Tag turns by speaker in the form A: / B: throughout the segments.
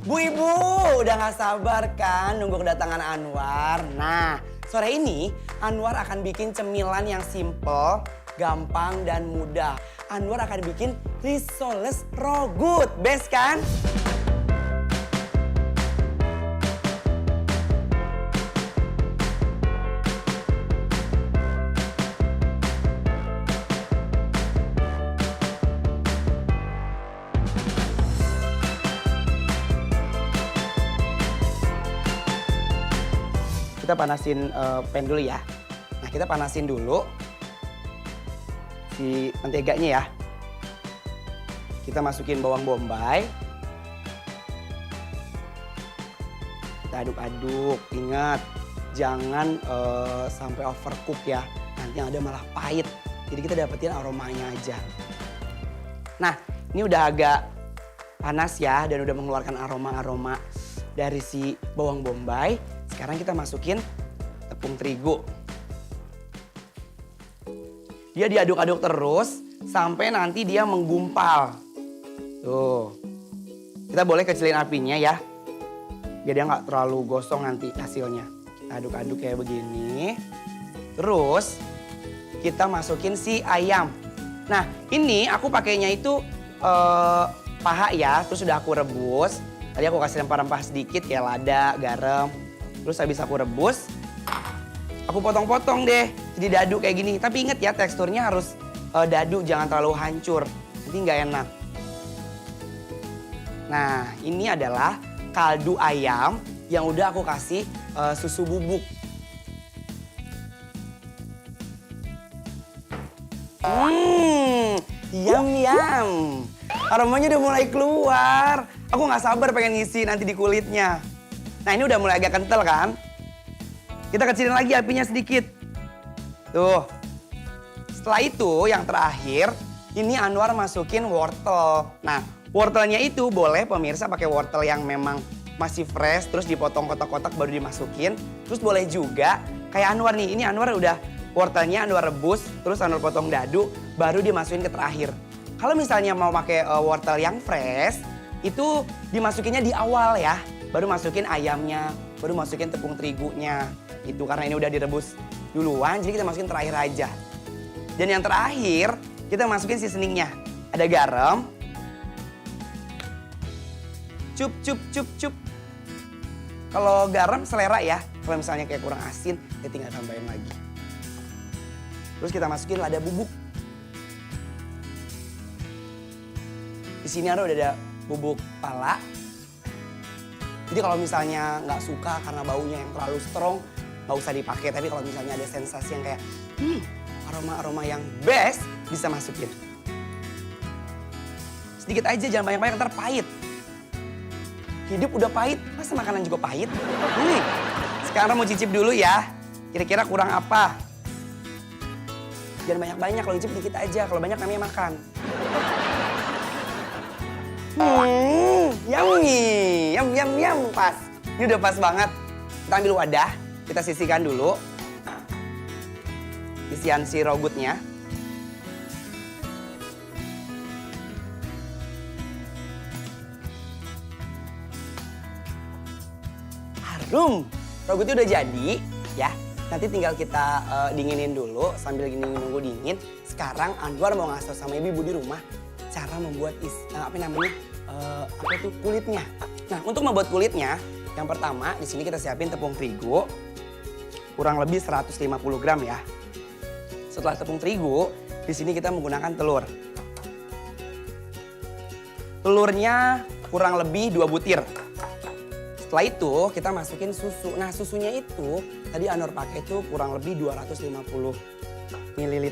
A: Bu Ibu, udah gak sabar kan nunggu kedatangan Anwar? Nah, sore ini Anwar akan bikin cemilan yang simple, gampang dan mudah. Anwar akan bikin risoles rogut, best kan? Kita panasin pan dulu ya. Nah, kita panasin dulu si menteganya ya. Kita masukin bawang bombay. Kita aduk-aduk. Ingat, jangan sampai overcook ya. Nanti yang ada malah pahit. Jadi kita dapetin aromanya aja. Nah, ini udah agak panas ya dan udah mengeluarkan aroma-aroma dari si bawang bombay. Sekarang kita masukin tepung terigu. Dia diaduk-aduk terus sampai nanti dia menggumpal. Tuh. Kita boleh kecilin apinya ya. Biar dia nggak terlalu gosong nanti hasilnya. Kita aduk-aduk kayak begini. Terus kita masukin si ayam. Nah, ini aku pakainya itu paha ya. Terus udah aku rebus. Tadi aku kasih rempah-rempah sedikit kayak lada, garam. Terus habis aku rebus, aku potong-potong deh. Jadi dadu kayak gini. Tapi inget ya, teksturnya harus dadu, jangan terlalu hancur. Nanti nggak enak. Nah, ini adalah kaldu ayam yang udah aku kasih susu bubuk. Yum. Aromanya udah mulai keluar. Aku nggak sabar pengen ngisi nanti di kulitnya. Nah, ini udah mulai agak kental kan? Kita kecilin lagi apinya sedikit. Tuh. Setelah itu yang terakhir, ini Anwar masukin wortel. Nah, wortelnya itu boleh pemirsa pakai wortel yang memang masih fresh, terus dipotong kotak-kotak baru dimasukin. Terus boleh juga kayak Anwar nih, ini Anwar udah wortelnya Anwar rebus, terus Anwar potong dadu, baru dimasukin ke terakhir. Kalau misalnya mau pakai wortel yang fresh, itu dimasukinnya di awal ya. Baru masukin ayamnya, baru masukin tepung terigunya. Itu karena ini udah direbus duluan, jadi kita masukin terakhir aja. Dan yang terakhir, kita masukin seasoningnya. Ada garam. Cup. Kalau garam selera ya. Kalau misalnya kayak kurang asin, ya tinggal tambahin lagi. Terus kita masukin lada bubuk. Di sini udah ada bubuk pala. Jadi kalau misalnya nggak suka karena baunya yang terlalu strong, nggak usah dipakai. Tapi kalau misalnya ada sensasi yang kayak aroma-aroma yang best, bisa masukin. Sedikit aja, jangan banyak-banyak, ntar pahit. Hidup udah pahit, masa makanan juga pahit? Sekarang mau cicip dulu ya. Kira-kira kurang apa? Jangan banyak-banyak, kalau cicip dikit aja. Kalau banyak namanya makan. Yummy, yum, pas. Ini udah pas banget. Kita ambil wadah, kita sisihkan dulu isian si rogutnya. Harum, rogutnya udah jadi ya. Nanti tinggal kita dinginin dulu sambil gini nunggu dingin. Sekarang Anwar mau ngasih sama ibu di rumah cara membuat kulitnya. Nah, untuk membuat kulitnya, yang pertama di sini kita siapin tepung terigu kurang lebih 150 gram ya. Setelah tepung terigu, di sini kita menggunakan telur. Telurnya kurang lebih 2 butir. Setelah itu kita masukin susu. Nah, susunya itu tadi Anwar pakai itu kurang lebih 250 ml.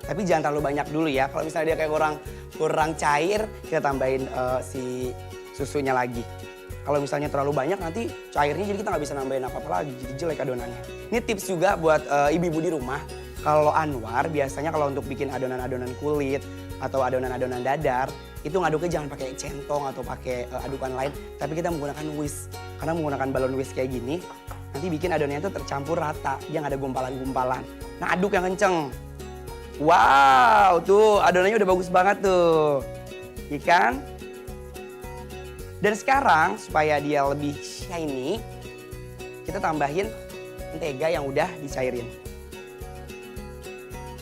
A: Tapi jangan terlalu banyak dulu ya. Kalau misalnya dia kayak kurang cair, kita tambahin si susunya lagi. Kalau misalnya terlalu banyak nanti cairnya jadi kita nggak bisa nambahin apa-apa lagi. Jadi jelek adonannya. Ini tips juga buat ibu-ibu di rumah. Kalau Anwar biasanya kalau untuk bikin adonan-adonan kulit atau adonan-adonan dadar, itu ngaduknya jangan pakai centong atau pakai adukan lain. Tapi kita menggunakan whisk. Karena menggunakan balon whisk kayak gini, nanti bikin adonannya itu tercampur rata. Dia nggak ada gumpalan-gumpalan. Nah, aduk yang kenceng. Wow, tuh adonannya udah bagus banget tuh. Ikan. Dan sekarang supaya dia lebih shiny, kita tambahin mentega yang udah dicairin.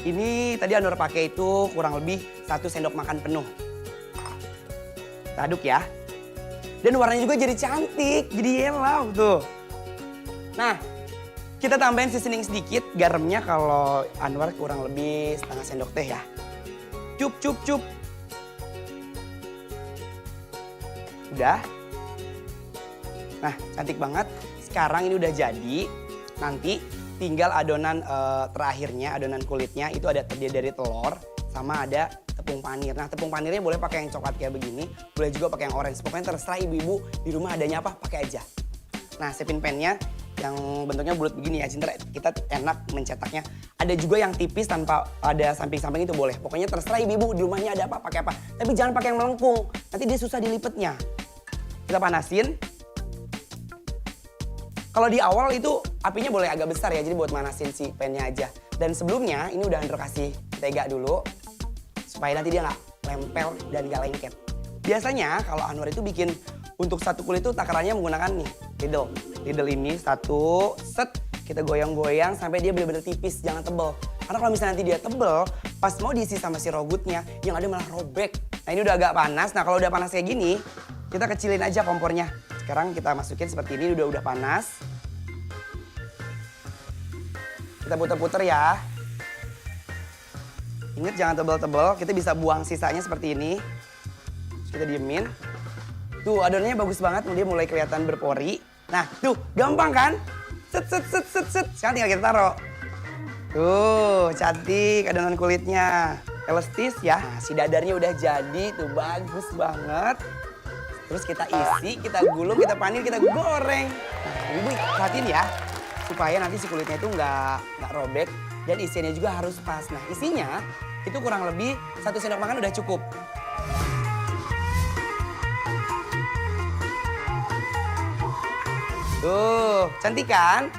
A: Ini tadi Anwar pakai itu kurang lebih 1 sendok makan penuh. Kita aduk ya. Dan warnanya juga jadi cantik, jadi yellow tuh. Nah, kita tambahin seasoning sedikit, garamnya kalau Anwar kurang lebih setengah sendok teh ya. Cup, cup, cup. Udah. Nah, cantik banget. Sekarang ini udah jadi. Nanti tinggal adonan terakhirnya, adonan kulitnya itu ada terdiri dari telur sama ada tepung panir. Nah, tepung panirnya boleh pakai yang coklat kayak begini, boleh juga pakai yang orange. Pokoknya terserah ibu-ibu di rumah adanya apa, pakai aja. Nah, siapin pannya yang bentuknya bulat begini ya, Cinta. Kita enak mencetaknya. Ada juga yang tipis tanpa ada samping-samping itu boleh. Pokoknya terserah ibu-ibu di rumahnya ada apa, pakai apa. Tapi jangan pakai yang melengkung, nanti dia susah dilipetnya. Kita panasin. Kalau di awal itu apinya boleh agak besar ya, jadi buat manasin si pannya aja. Dan sebelumnya ini udah Andrew kasih mentega dulu, supaya nanti dia nggak lempel dan nggak lengket. Biasanya kalau Anwar itu bikin untuk satu kulit itu takarannya menggunakan nih, Lidl. Lidl ini satu, set, kita goyang-goyang sampai dia benar-benar tipis, jangan tebel. Karena kalau misalnya nanti dia tebel, pas mau diisi sama si rogutnya, yang ada malah robek. Nah ini udah agak panas, nah kalau udah panas kayak gini, kita kecilin aja kompornya. Sekarang kita masukin seperti ini, udah panas. Kita puter-puter ya. Ingat jangan tebal-tebal, kita bisa buang sisanya seperti ini. Terus kita diemin. Tuh adonannya bagus banget, dia mulai kelihatan berpori. Nah tuh gampang kan? Set, set, set, set, set. Sekarang tinggal kita taruh. Tuh cantik adonan kulitnya. Elastis ya. Nah, si dadarnya udah jadi, tuh bagus banget. Terus kita isi, kita gulung, kita panir, kita goreng. Nah, ibu perhatiin ya, supaya nanti si kulitnya itu nggak robek dan isiannya juga harus pas. Nah, isinya itu kurang lebih 1 sendok makan udah cukup. Tuh, cantik kan?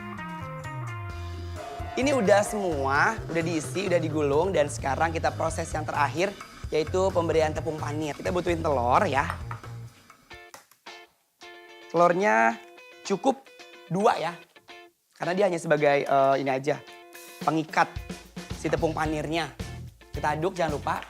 A: Ini udah semua, udah diisi, udah digulung dan sekarang kita proses yang terakhir yaitu pemberian tepung panir. Kita butuhin telur ya. Telurnya cukup 2 ya, karena dia hanya sebagai ini aja, pengikat si tepung panirnya. Kita aduk jangan lupa.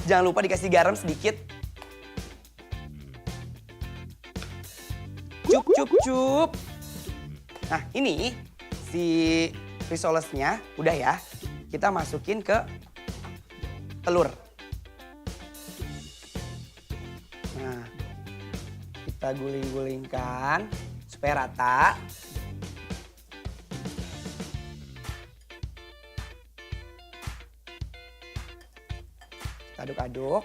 A: Jangan lupa dikasih garam sedikit. Cup, cup, cup. Nah ini si risolesnya udah ya. Kita masukin ke telur. Nah, kita guling-gulingkan supaya rata. Kita aduk-aduk.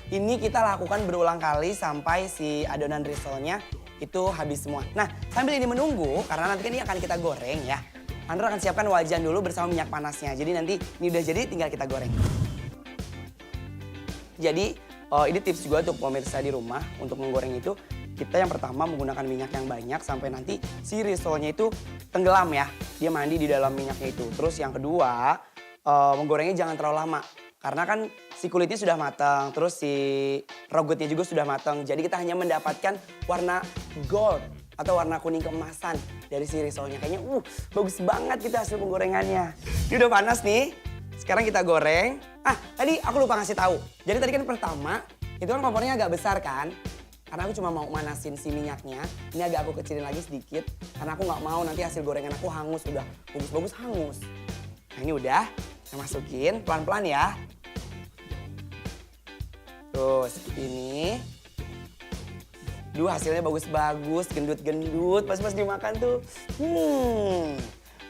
A: Ini kita lakukan berulang kali sampai si adonan risolnya itu habis semua. Nah, sambil ini menunggu, karena nanti kan ini akan kita goreng ya. Andra akan siapkan wajan dulu bersama minyak panasnya. Jadi nanti ini udah jadi tinggal kita goreng. Jadi ini tips juga untuk pemirsa di rumah untuk menggoreng itu. Kita yang pertama menggunakan minyak yang banyak sampai nanti si risolnya itu tenggelam ya. Dia mandi di dalam minyaknya itu. Terus yang kedua, menggorengnya jangan terlalu lama. Karena kan si kulitnya sudah matang, terus si rogutnya juga sudah matang. Jadi kita hanya mendapatkan warna gold atau warna kuning keemasan dari si risolnya. Kayaknya bagus banget kita hasil penggorengannya. Ini udah panas nih. Sekarang kita goreng. Tadi aku lupa ngasih tahu. Jadi tadi kan pertama, itu kan kompornya agak besar kan. Karena aku cuma mau manasin si minyaknya. Ini agak aku kecilin lagi sedikit. Karena aku nggak mau nanti hasil gorengan aku hangus. Udah bagus-bagus hangus. Nah ini udah, saya masukin pelan-pelan ya. Tuh seperti ini. Duh hasilnya bagus-bagus, gendut-gendut. Pas-pas dimakan tuh,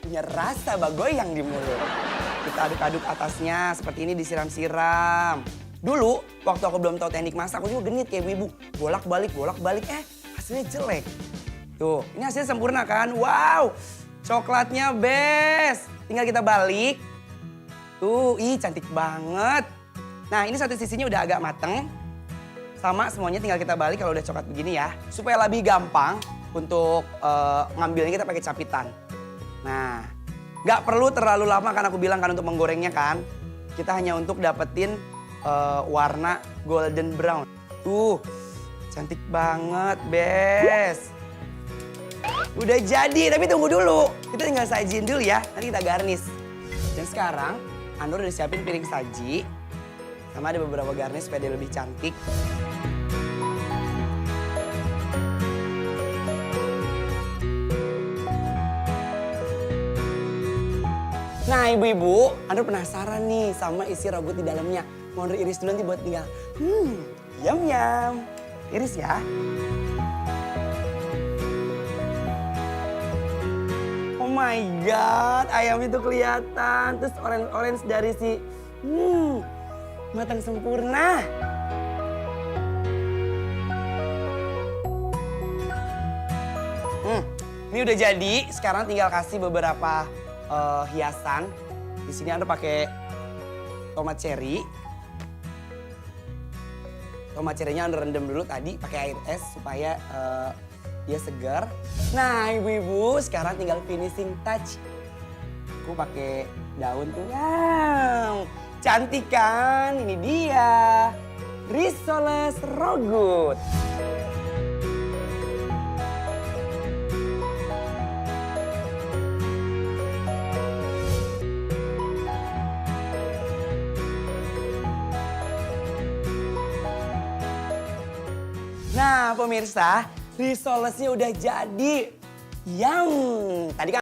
A: punya rasa bagoyang di mulut. Kita aduk-aduk atasnya, seperti ini disiram-siram. Dulu, waktu aku belum tahu teknik masak, aku juga genit kayak ibu-ibu. Bolak-balik, hasilnya jelek. Tuh, ini hasilnya sempurna kan? Wow, coklatnya best. Tinggal kita balik. Tuh, cantik banget. Nah, ini satu sisinya udah agak mateng. Sama semuanya tinggal kita balik kalau udah coklat begini ya. Supaya lebih gampang, untuk ngambilnya kita pakai capitan. Nah, nggak perlu terlalu lama kan aku bilang kan untuk menggorengnya kan. Kita hanya untuk dapetin warna golden brown. Tuh, cantik banget, Bes. Udah jadi, tapi tunggu dulu. Kita tinggal sajiin dulu ya, nanti kita garnish. Dan sekarang, Anur udah siapin piring saji. Sama ada beberapa garnish supaya dia lebih cantik. Nah ibu-ibu, Anur penasaran nih sama isi robot di dalamnya. Mau Anur iris dulu nanti buat tinggal. Yum. Iris ya. Oh my god, ayam itu kelihatan. Terus orange dari si matang sempurna. Ini udah jadi. Sekarang tinggal kasih beberapa hiasan. Di sini Anda pakai tomat cherry. Tomat cherry-nya Anda rendam dulu tadi pakai air es supaya dia segar. Nah, ibu-ibu sekarang tinggal finishing touch. Aku pakai daun tuh. Wow, cantik kan? Ini dia. Risoles rogut. Nah pemirsa, risolesnya udah jadi. Yum! Tadi kan